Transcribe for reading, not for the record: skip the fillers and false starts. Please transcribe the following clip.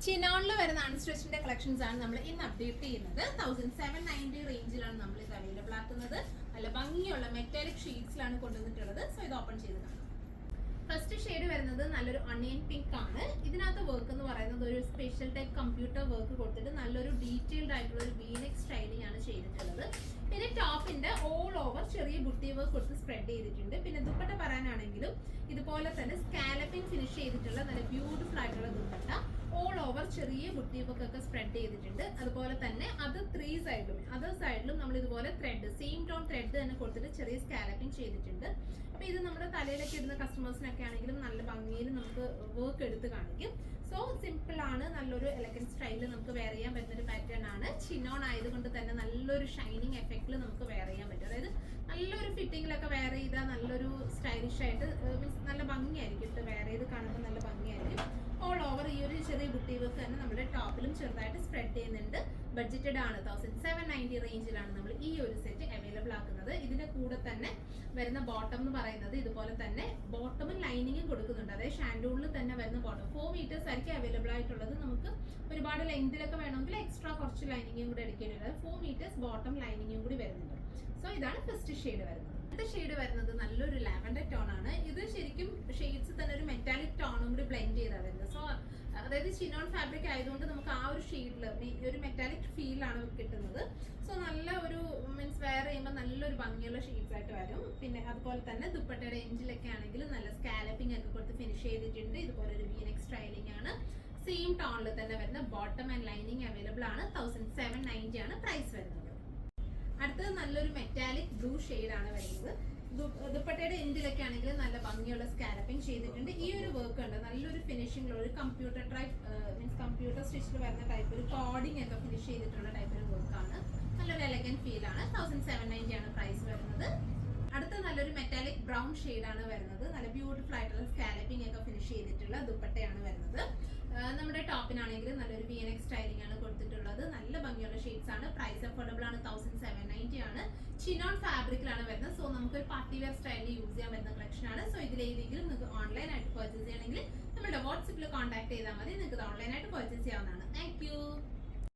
ചിനോണിൽ വരുന്ന അൺസ്റ്റിച്ചിന്റെ കളക്ഷൻസ് ആണ് നമ്മൾ ഇന്ന് അപ്ഡേറ്റ് ചെയ്യുന്നത്. 1790 റേഞ്ചിലാണ് നമ്മൾ ഇത് അവൈലബിൾ ആക്കുന്നത്. നല്ല ഭംഗിയുള്ള മെറ്റാലിക് ഷീറ്റ്സിലാണ് കൊണ്ടുവന്നിട്ടുള്ളത്. സോ ഇത് ഓപ്പൺ ചെയ്ത് കാണാം. ഫസ്റ്റ് ഷെയ്ഡ് വരുന്നത് നല്ലൊരു അണിയൻ പിങ്ക് ആണ്. ഇതിനകത്ത് വർക്ക് എന്ന് പറയുന്നത് ഒരു സ്പെഷ്യൽ ടൈപ്പ് കമ്പ്യൂട്ടർ വർക്ക് കൊടുത്തിട്ട് നല്ലൊരു ഡീറ്റെയിൽഡ് ആയിട്ടുള്ള ഒരു വീനെക് സ്റ്റൈലിംഗ് ആണ് ചെയ്തിട്ടുള്ളത്. പിന്നെ ടോപ്പിന്റെ ഓൾ ഓവർ ചെറിയ ബുട്ടി വർക്ക് കൊടുത്ത് സ്പ്രെഡ് ചെയ്തിട്ടുണ്ട്. പിന്നെ ദുപ്പട്ട പറയാനാണെങ്കിലും ഇതുപോലെ തന്നെ സ്കാലപ്പിംഗ് ഫിനിഷ് ചെയ്തിട്ടുള്ള നല്ല ബ്യൂട്ടിഫുൾ ആയിട്ടുള്ള ദുപ്പട്ട ഓൾ ഓവർ ചെറിയ ബുട്ടി വർക്ക് ഒക്കെ സ്പ്രെഡ് ചെയ്തിട്ടുണ്ട്. അതുപോലെ തന്നെ അത് അതർ സൈഡിലും നമ്മൾ ഇതുപോലെ ത്രെഡ് സെയിം ടോൺ ത്രെഡ് തന്നെ കൊടുത്തിട്ട് ചെറിയ സ്കാലപ്പിംഗ് ചെയ്തിട്ടുണ്ട്. അപ്പൊ ഇത് നമ്മുടെ തലയിലൊക്കെ ഇടുന്ന കസ്റ്റമേഴ്സിനൊക്കെ ആണെങ്കിലും നല്ല ഭംഗിയിൽ നമുക്ക് വർക്ക് എടുത്ത് കാണിക്കും. സോ സിമ്പിൾ ആണ്, നല്ലൊരു എലഗന്റ് സ്റ്റൈലിൽ നമുക്ക് വെയർ ചെയ്യാൻ പറ്റുന്ന ഒരു പാറ്റേൺ ആണ്. ചിനോൺ ആയതുകൊണ്ട് തന്നെ നല്ലൊരു ഷൈനിങ് എഫക്റ്റിൽ നമുക്ക് വെയർ ചെയ്യാൻ പറ്റും. അതായത് നല്ലൊരു ഫിറ്റിങ്ങിലൊക്കെ വെയർ ചെയ്താൽ നല്ലൊരു സ്റ്റൈലിഷ് ആയിട്ട് മീൻസ് നല്ല ഭംഗിയായിരിക്കും. ഇട്ട് വെയർ ചെയ്ത് കാണുമ്പോൾ നല്ല ഭംഗിയായിരിക്കും. ഓൾ ഓവർ ഈ ഒരു ചെറിയ ബുട്ടി വർക്ക് തന്നെ നമ്മുടെ ടോപ്പിലും ചെറുതായിട്ട് സ്പ്രെഡ് ചെയ്യുന്നുണ്ട്. ബഡ്ജറ്റഡ് ആണ്. 1790 റേഞ്ചിലാണ് നമ്മൾ ഈ ഒരു സെറ്റ് അവൈലബിൾ ആക്കുന്നത്. ഇതിന്റെ കൂടെ തന്നെ വരുന്ന ബോട്ടം എന്ന് പറയുന്നത് ഇതുപോലെ തന്നെ ബോട്ടമും ലൈനിങ്ങും കൊടുക്കുന്നുണ്ട്. അതായത് ഷാൻഡൂളിൽ തന്നെ വരുന്ന ബോട്ടം 4 മീറ്റേഴ്സ് ആയിരിക്കും അവൈലബിൾ ആയിട്ടുള്ളത്. നമുക്ക് ഒരുപാട് ലെങ്തിലൊക്കെ വേണമെങ്കിൽ എക്സ്ട്രാ കുറച്ച് ലൈനിങ്ങും കൂടെ എടുക്കേണ്ടി വരും. 4 മീറ്റേഴ്സ് ബോട്ടം ലൈനിങ്ങും കൂടി വരുന്നുണ്ട്. സോ ഇതാണ് ഫസ്റ്റ് ഷെയ്ഡ് വരുന്നത്. അടുത്ത ഷെയ്ഡ് വരുന്നത് നല്ലൊരു ലാവൻഡർ ടോൺ ആണ്. ഇത് ശരിക്കും ഷെയ്ഡ്സ് തന്നെ ഒരു മെറ്റാലിക് ടോണും കൂടി ബ്ലെൻഡ് ചെയ്താണ് വരുന്നത്. സോ അതായത് ചിനോൺ ഫാബ്രിക് ആയതുകൊണ്ട് നമുക്ക് ആ ഒരു ഷെയ്ഡിൽ ഒരു മെറ്റാലിക് ഫീൽ ആണ് കിട്ടുന്നത്. സോ നല്ല ഒരു മീൻസ് വെയർ ചെയ്യുമ്പോൾ നല്ലൊരു ഭംഗിയുള്ള ഷെയ്ഡ്സ് ആയിട്ട് വരും. പിന്നെ അതുപോലെ തന്നെ ദുപ്പട്ടയുടെ എൻജിലൊക്കെ ആണെങ്കിൽ നല്ല സ്കാലപ്പിംഗ് ഒക്കെ കൊടുത്ത് ഫിനിഷ് ചെയ്തിട്ടുണ്ട്. ഇതുപോലെ ഒരു വീനെക് സ്റ്റൈലിംഗ് ആണ്. സെയിം ടോണിൽ തന്നെ വരുന്ന ബോട്ടം ആൻഡ് ലൈനിങ് അവൈലബിൾ ആണ്. 1790 ആണ് പ്രൈസ് വരുന്നത്. അടുത്തത് നല്ലൊരു മെറ്റാലിക് ബ്ലൂ ഷെയ്ഡ് ആണ് വരുന്നത്. ദുപ്പട്ടയുടെ എൻഡിലൊക്കെ ആണെങ്കിൽ നല്ല ഭംഗിയുള്ള സ്കാലപ്പിംഗ് ചെയ്തിട്ടുണ്ട്. ഈ ഒരു വർക്ക് ഉണ്ട് നല്ലൊരു ഫിനിഷിംഗ് ഒരു കമ്പ്യൂട്ടർ ടൈപ്പ് മീൻസ് കമ്പ്യൂട്ടർ സ്റ്റിച്ചിൽ വരുന്ന ടൈപ്പ് ഒരു കോഡിംഗ് ഒക്കെ ഫിനിഷ് ചെയ്തിട്ടുള്ള ടൈപ്പ് ഒരു വർക്കാണ്. നല്ലൊരു എലഗന്റ് ഫീൽ ആണ്. 1770 ആണ് പ്രൈസ് വരുന്നത്. അടുത്ത നല്ലൊരു മെറ്റാലിക് ബ്രൗൺ ഷെയ്ഡ് ആണ് വരുന്നത്. നല്ല ബ്യൂട്ടിഫുൾ ആയിട്ടുള്ള സ്കാലപ്പിംഗ് ഒക്കെ ഫിനിഷ് ചെയ്തിട്ടുള്ള ദുപ്പട്ടയാണ് വരുന്നത്. നമ്മുടെ ടോപ്പിനാണെങ്കിൽ നല്ലൊരു വീനെക് സ്റ്റൈലിംഗ് ആണ് കൊടുത്തിട്ടുള്ളത്. നല്ല ഭംഗിയുള്ള ഷെയ്ഡ്സ് ആണ്. പ്രൈസ് അഫോർഡബിൾ ആണ്. 1790 ആണ്. ചിനോൺ ഫാബ്രിക്കിലാണ് വരുന്നത്. സോ നമുക്കൊരു പാർട്ടി വെയർ സ്റ്റൈലിൽ യൂസ് ചെയ്യാൻ പറ്റുന്ന കളക്ഷൻ ആണ്. സോ ഇതിലേതെങ്കിലും നിങ്ങൾക്ക് ഓൺലൈൻ ആയിട്ട് പർച്ചേസ് ചെയ്യണമെങ്കിൽ നമ്മുടെ വാട്സപ്പിൽ കോൺടാക്ട് ചെയ്താൽ മതി. നിങ്ങൾക്ക് ഓൺലൈൻ ആയിട്ട് പർച്ചേസ് ചെയ്യാവുന്നതാണ്. താങ്ക്